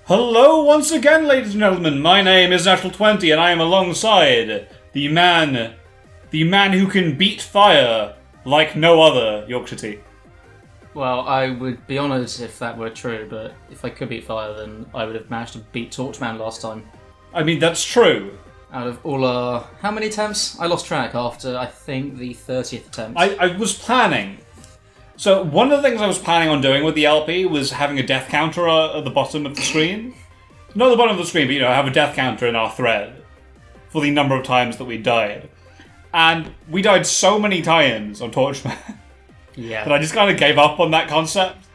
Hello once again, ladies and gentlemen. My name is Natural20, and I am alongside the man who can beat fire like no other, Yorkshire Tea. Well, I would be honoured if that were true, but if I could beat fire, then I would have managed to beat Torchman last time. I mean, that's true. Out of all our... How many attempts? I lost track after, I think, the 30th attempt. I was planning. So one of the things I was planning on doing with the LP was having a death counter at the bottom of the screen. Not the bottom of the screen, but, have a death counter in our thread for the number of times that we died. And we died so many times on Torchman Yeah. that I just kind of gave up on that concept.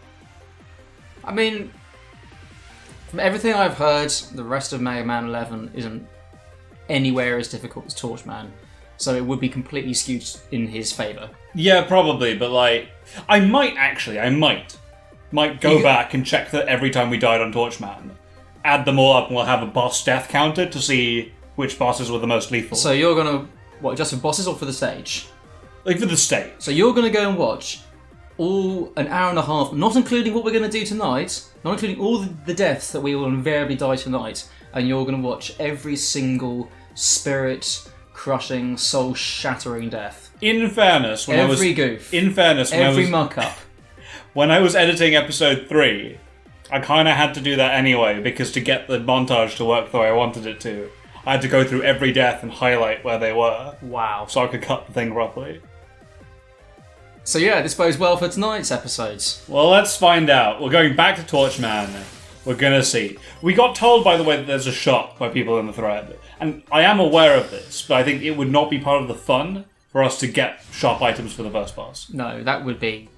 I mean, from everything I've heard, the rest of Mega Man 11 isn't anywhere as difficult as Torchman, so it would be completely skewed in his favour. Yeah, probably, but I might go back and check that every time we died on Torchman, add them all up, and we'll have a boss death counter to see which bosses were the most lethal. So you're gonna... What, just for bosses or for the stage? Like for the stage. So you're gonna go and watch all an hour and a half, not including what we're gonna do tonight, not including all the deaths that we will invariably die tonight, and you're gonna watch every single spirit-crushing, soul-shattering death. In fairness, Every muck-up. When I was editing episode 3, I kind of had to do that anyway, because to get the montage to work the way I wanted it to, I had to go through every death and highlight where they were. Wow. So I could cut the thing properly. So yeah, this bodes well for tonight's episodes. Well, let's find out. We're going back to Torchman. We're gonna see. We got told, by the way, that there's a shop by people in the thread. And I am aware of this, but I think it would not be part of the fun for us to get shop items for the first boss. No, that would be...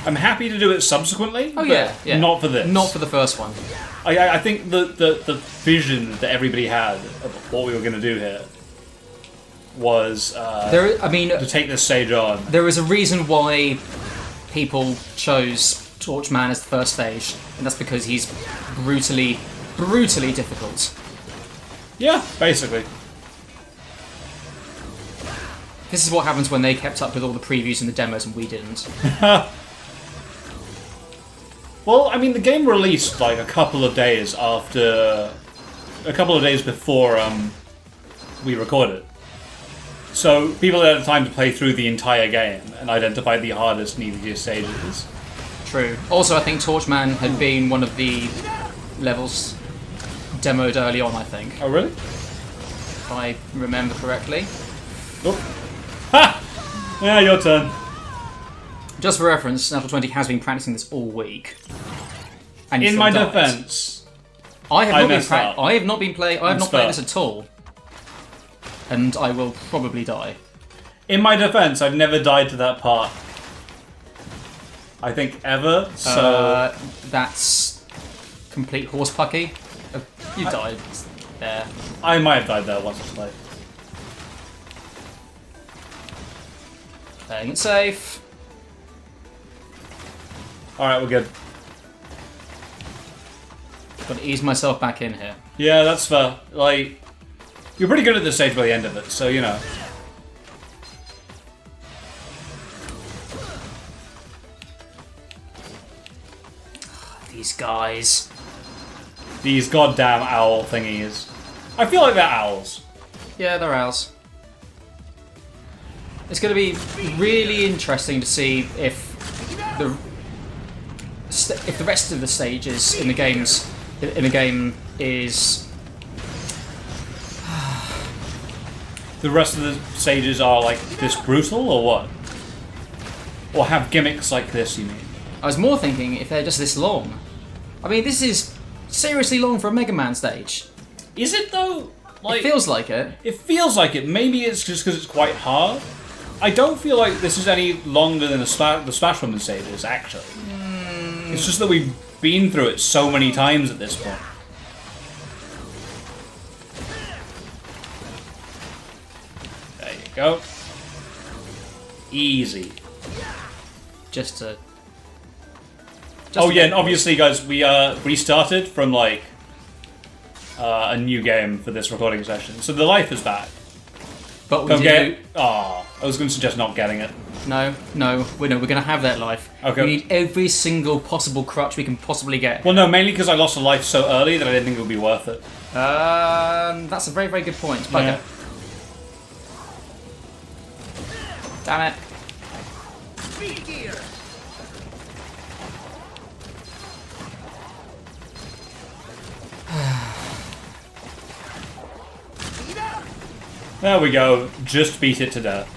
I'm happy to do it subsequently, Oh but yeah. not for this. Not for the first one. I think the vision that everybody had of what we were going to do here was to take this stage on. There is a reason why people chose Torchman as the first stage, and that's because he's brutally difficult. Yeah, basically. This is what happens when they kept up with all the previews and the demos and we didn't. Well, I mean, the game released like a couple of days before we recorded. So people had time to play through the entire game and identify the hardest and easiest stages. True. Also, I think Torchman had been one of the levels demoed early on, I think. Oh, really? If I remember correctly. Oh. Ha! Yeah, your turn. Just for reference, Natural20 has been practicing this all week. And he In still my dies. defense, I have messed up. not played this at all. And I will probably die. I've never died to that part. I think ever, so... That's complete horsepucky. You died there. I might have died there once or twice. Playing it safe. Alright, we're good. Got to ease myself back in here. Yeah, that's fair. Like, you're pretty good at this stage by the end of it, so, These guys. These goddamn owl thingies. I feel like they're owls. Yeah, they're owls. It's going to be really interesting to see if the rest of the stages in the game is The rest of the stages are, like, this brutal, or what? Or have gimmicks like this, you mean? I was more thinking if they're just this long. I mean, this is seriously long for a Mega Man stage. Is it, though? Like, It feels like it. It feels like it. Maybe it's just because it's quite hard. I don't feel like this is any longer than the Splash Woman stages, actually. It's just that we've been through it so many times at this point. There you go. Easy. And obviously, guys, we restarted from, like, a new game for this recording session. So the life is back. But we Don't do. get it. Oh, I was going to suggest not getting it. No, we're going to have that life. Okay. We need every single possible crutch we can possibly get. Well, no, mainly because I lost a life so early that I didn't think it would be worth it. That's a very, very good point. Bugger. Yeah. Damn it. There we go. Just beat it to death.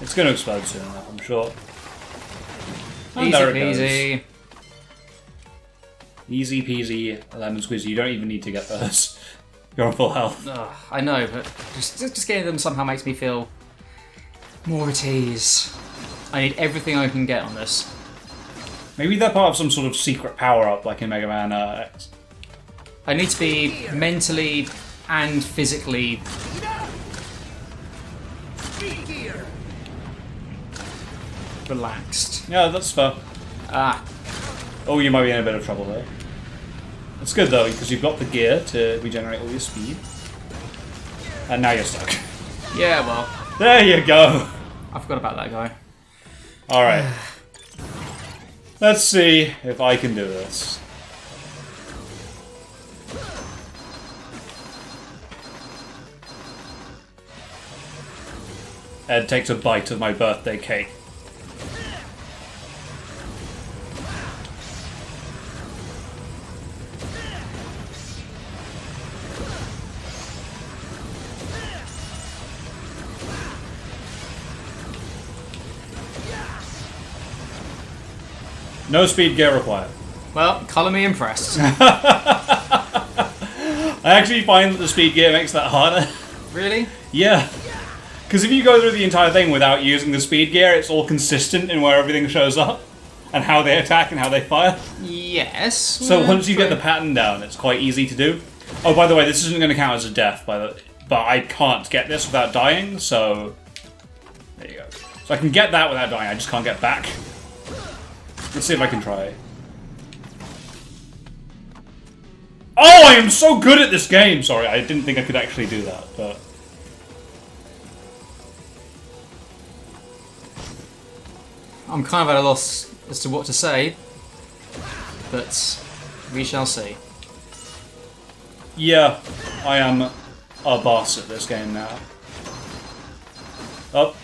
It's going to explode soon enough, I'm sure. And Easy there it goes. peasy. Easy peasy, lemon squeezy. You don't even need to get those. You're on full health. Ugh, I know, but just getting them somehow makes me feel more at ease. I need everything I can get on this. Maybe they're part of some sort of secret power-up, like in Mega Man X. I need to be mentally and physically relaxed. Yeah, that's fair. Ah, Oh, you might be in a bit of trouble there. It's good though, because you've got the gear to regenerate all your speed. And now you're stuck. yeah, well, There you go! I forgot about that guy. Alright. Let's see if I can do this. Ed takes a bite of my birthday cake. No speed gear required. Well, colour me impressed. I actually find that the speed gear makes that harder. Really? Yeah. Because if you go through the entire thing without using the speed gear, it's all consistent in where everything shows up. And how they attack and how they fire. Yes. So once you get the pattern down, it's quite easy to do. Oh, by the way, this isn't going to count as a death, but I can't get this without dying, so... There you go. So I can get that without dying, I just can't get back. Let's see if I can try. Oh, I am so good at this game! Sorry, I didn't think I could actually do that, but... I'm kind of at a loss as to what to say, but we shall see. Yeah, I am a boss at this game now. Oh.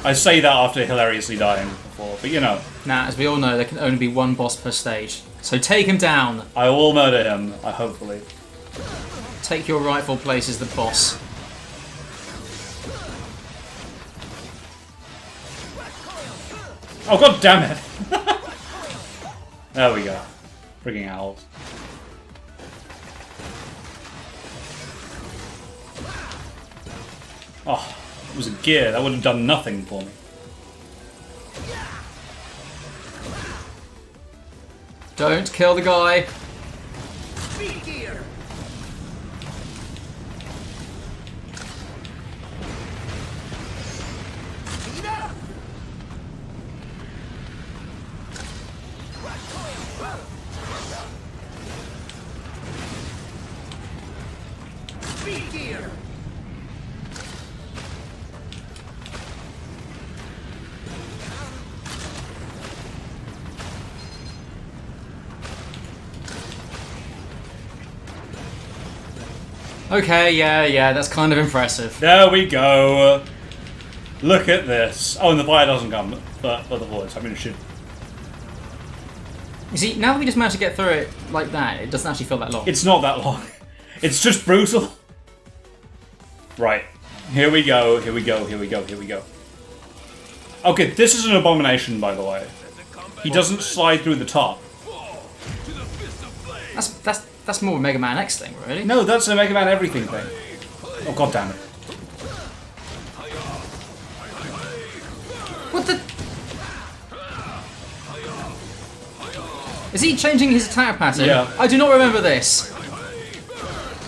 I say that after hilariously dying before, but you know. Now, as we all know, there can only be one boss per stage. So take him down. I will murder him, hopefully. Take your rightful place as the boss. Oh, god damn it! There we go. Frigging owls. Oh, it was a gear. That would have done nothing for me. Don't kill the guy. Okay, yeah, that's kind of impressive. There we go. Look at this. Oh, and the fire doesn't come, but the voice. I mean, it should. You see, now that we just managed to get through it like that, it doesn't actually feel that long. It's not that long. It's just brutal. Right. Here we go, here we go, here we go, here we go. Okay, this is an abomination, by the way. He doesn't slide through the top. That's more a Mega Man X thing, really. No, that's a Mega Man everything thing. Oh, god damn it. What the? Is he changing his attack pattern? Yeah. I do not remember this.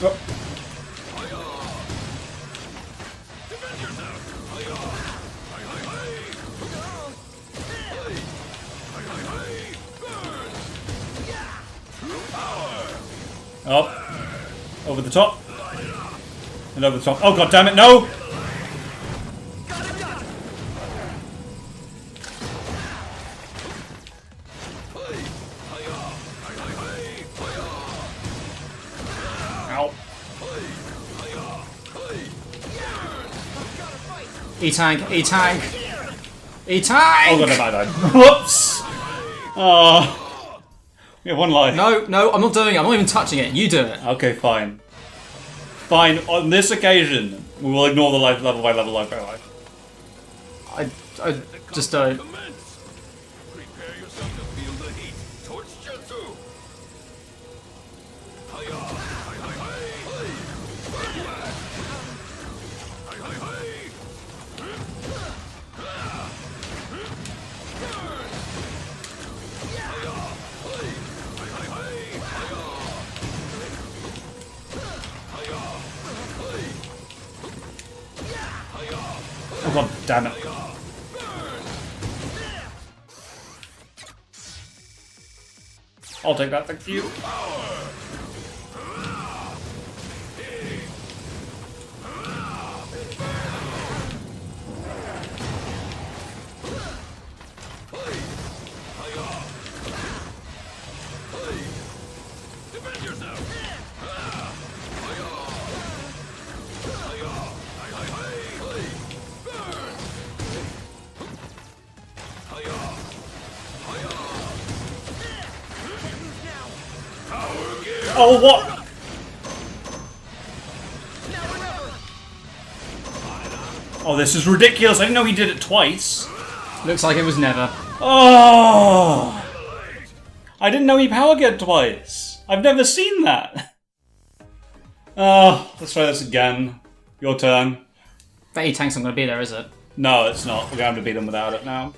Oh. Up. Over the top. And over the top. Oh god damn it, no! Ow. E-tank, E-tank! Oh E-tank! god, I died. Whoops! Oh. We have one life. No, no, I'm not doing it. I'm not even touching it. You do it. Okay, fine. Fine, on this occasion, we will ignore the life level by level, life by life. I just don't. Prepare yourself to feel the heat. Torch jutsu. Hiya! Hi hi hi! Hi hi hi! Oh god damn it. I'll take that, thank you. Defend yourself! Oh, what? Oh, this is ridiculous. I didn't know he did it twice. Looks like it was never. Oh! I didn't know he power get twice. I've never seen that. Oh, let's try this again. Your turn. That E-tank's not going to be there, is it? No, it's not. We're going to have to beat him without it now.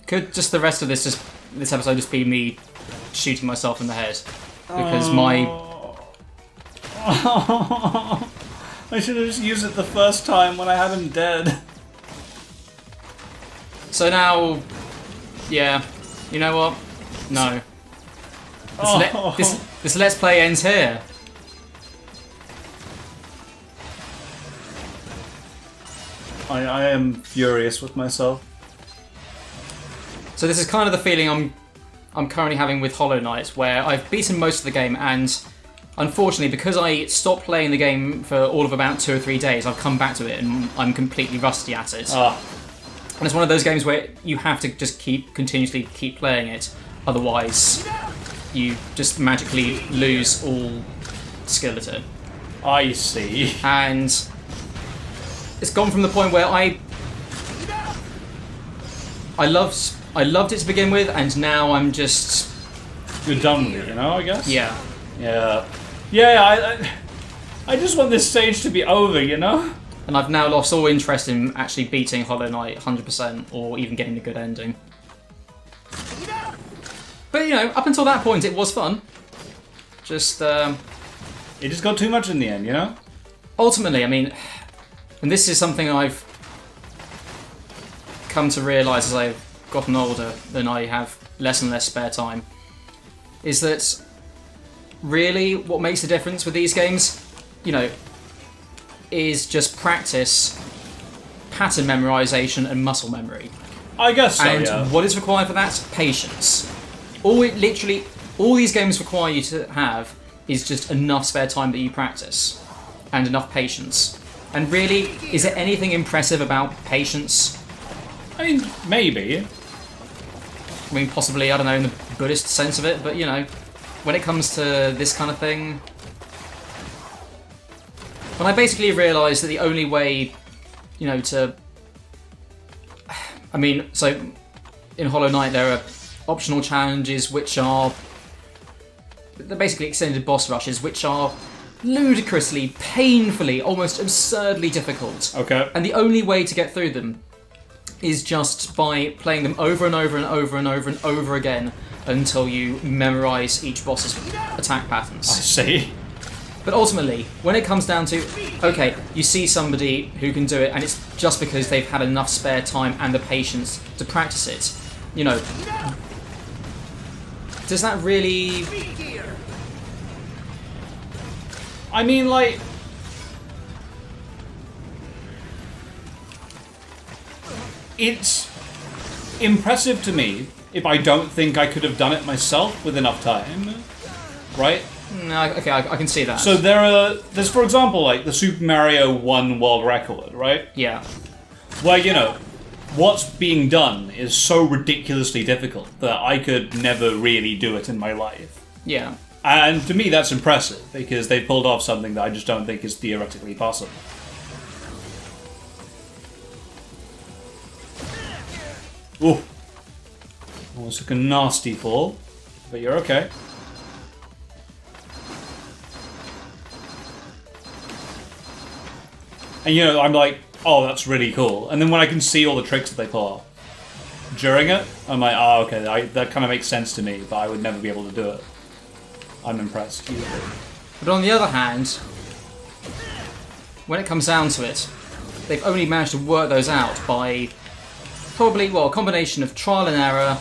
Could just the rest of this episode just be me shooting myself in the head? Because my... I should have just used it the first time when I had him dead. So now... Yeah. You know what? No. This Let's Play ends here. I am furious with myself. So this is kind of the feeling I'm currently having with Hollow Knight, where I've beaten most of the game, and unfortunately, because I stopped playing the game for all of about 2 or 3 days, I've come back to it and I'm completely rusty at it. And it's one of those games where you have to just continuously keep playing it, otherwise you just magically lose all skill at it. I see. And it's gone from the point where I loved it to begin with, and now I'm just... You're done with it, you know, I guess? Yeah. Yeah. Yeah, I just want this stage to be over, you know? And I've now lost all interest in actually beating Hollow Knight 100% or even getting a good ending. But, you know, up until that point, it was fun. Just, It just got too much in the end, you know? ultimately, I mean... And this is something I've come to realise as I've gotten older, and I have less and less spare time, is that really what makes the difference with these games, you know, is just practice, pattern memorization, and muscle memory. I guess so, And yeah. what is required for that? Patience. All these games require you to have is just enough spare time that you practice, and enough patience. And really, is there anything impressive about patience? I mean, maybe. I mean, possibly, I don't know, in the Buddhist sense of it, but, you know, when it comes to this kind of thing... When I basically realised that the only way, you know, to... I mean, so, in Hollow Knight there are optional challenges which are... They're basically extended boss rushes, which are ludicrously, painfully, almost absurdly difficult. Okay. And the only way to get through them is just by playing them over and over and over and over and over again until you memorise each boss's attack I patterns. see. But ultimately, when it comes down to, okay, you see somebody who can do it, and it's just because they've had enough spare time and the patience to practice it, you know, does that really... I mean, like... It's impressive to me if I don't think I could have done it myself with enough time. Right? No, okay, I can see that. So there's, for example, like the Super Mario 1 world record, right? yeah. Where, you know, what's being done is so ridiculously difficult that I could never really do it in my life. Yeah. And to me, that's impressive, because they pulled off something that I just don't think is theoretically possible. Ooh. Almost like a nasty fall, but you're okay. And you know, I'm like, oh, that's really cool. And then when I can see all the tricks that they pull off during it, I'm like, oh, okay, that kind of makes sense to me, but I would never be able to do it. I'm impressed. But on the other hand, when it comes down to it, they've only managed to work those out by probably, well, a combination of trial and error.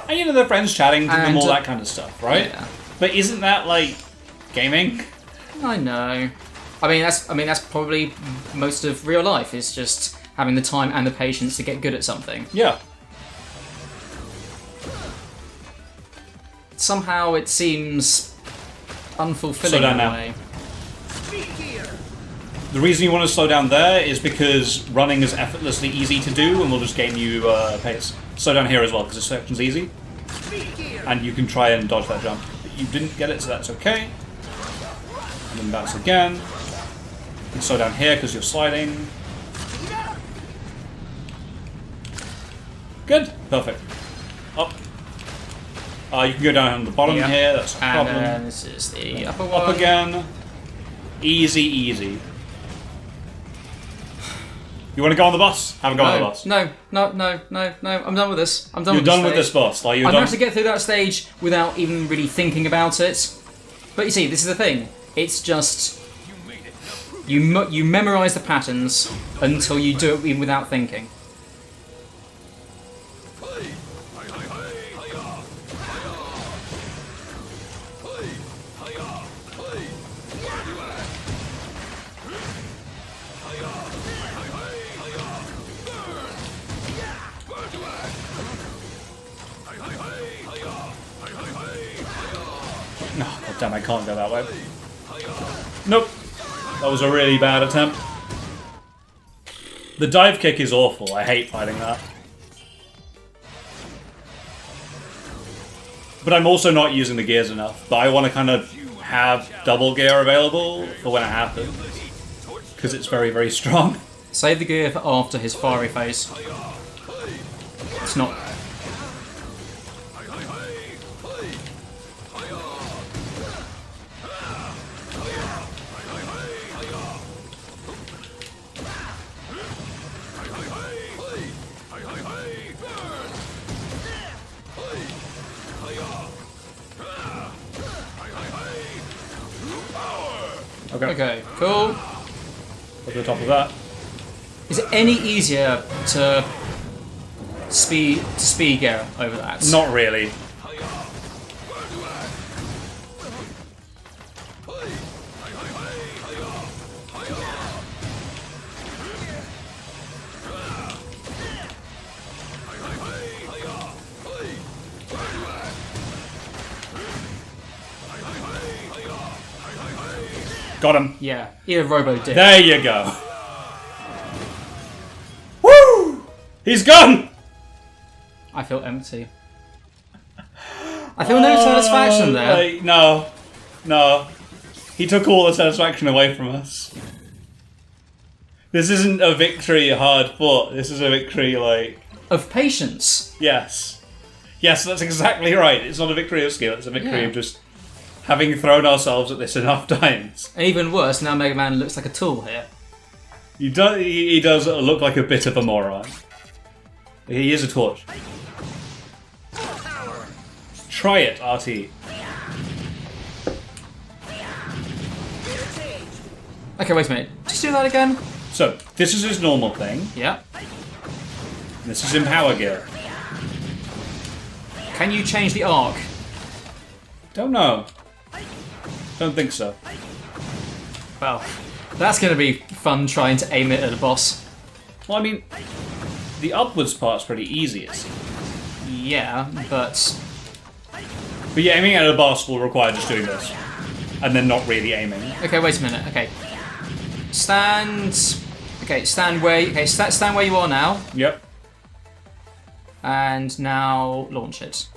And you know, their friends chatting to them, And, all that kind of stuff, right? Yeah. But isn't that like gaming? I know. I mean, that's probably most of real life, is just having the time and the patience to get good at something. Yeah. Somehow it seems unfulfilling Slow down in a now. way. The reason you want to slow down there is because running is effortlessly easy to do, and will just gain you pace. Slow down here as well, because this section's easy. And you can try and dodge that jump. But you didn't get it, so that's okay. And then bounce again. You can slow down here, because you're sliding. Good. Perfect. Up. You can go down on the bottom Yeah. here, that's no And problem. then this is the upper one. Up again. Easy, easy. You want to go on the bus? Have a go on the bus. No. I'm done with this. I'm done You're with done this with this stage. boss. Like, I managed to get through that stage without even really thinking about it. But you see, this is the thing. It's just you memorize the patterns until you do it even without thinking. Oh, God damn, I can't go that way. Nope. That was a really bad attempt. The dive kick is awful. I hate fighting that. But I'm also not using the gears enough. But I want to kind of have double gear available for when it happens. Because it's very, very strong. Save the gear for after his fiery face. It's not. Okay, cool. At the top of that. Is it any easier to speed gear over that? Not really. Got him. Yeah, either Robo did. There you go. Woo! He's gone! I feel empty. I feel no satisfaction there. Like, no. He took all the satisfaction away from us. This isn't a victory hard fought. This is a victory, like... Of patience. Yes. Yes, that's exactly right. It's not a victory of skill. It's a victory Yeah. of just having thrown ourselves at this enough times. And even worse, now Mega Man looks like a tool here. He does look like a bit of a moron. He is a torch. Try it, RT. Okay, wait a minute. Just do that again. So, this is his normal thing. Yeah. This is in power gear. Can you change the arc? Don't know. Don't think so. Well, that's going to be fun trying to aim it at a boss. Well, I mean, the upwards part's pretty easy, it seems. Yeah, but But yeah, aiming at a boss will require just doing this. And then not really aiming. okay. Wait a minute. Okay, stand. Okay, stand where. Okay, stand where you are now, Yep. and now launch it.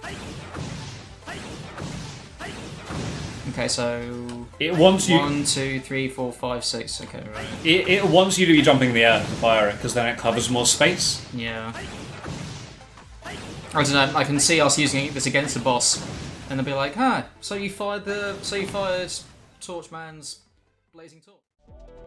Okay, so It wants you. 1, 2, 3, 4, 5, 6. Okay, right. It wants you to be jumping in the air to fire it, because then it covers more space. Yeah. I don't know. I can see us using this against the boss, and they'll be like, "Ah, so you fired Torchman's blazing torch."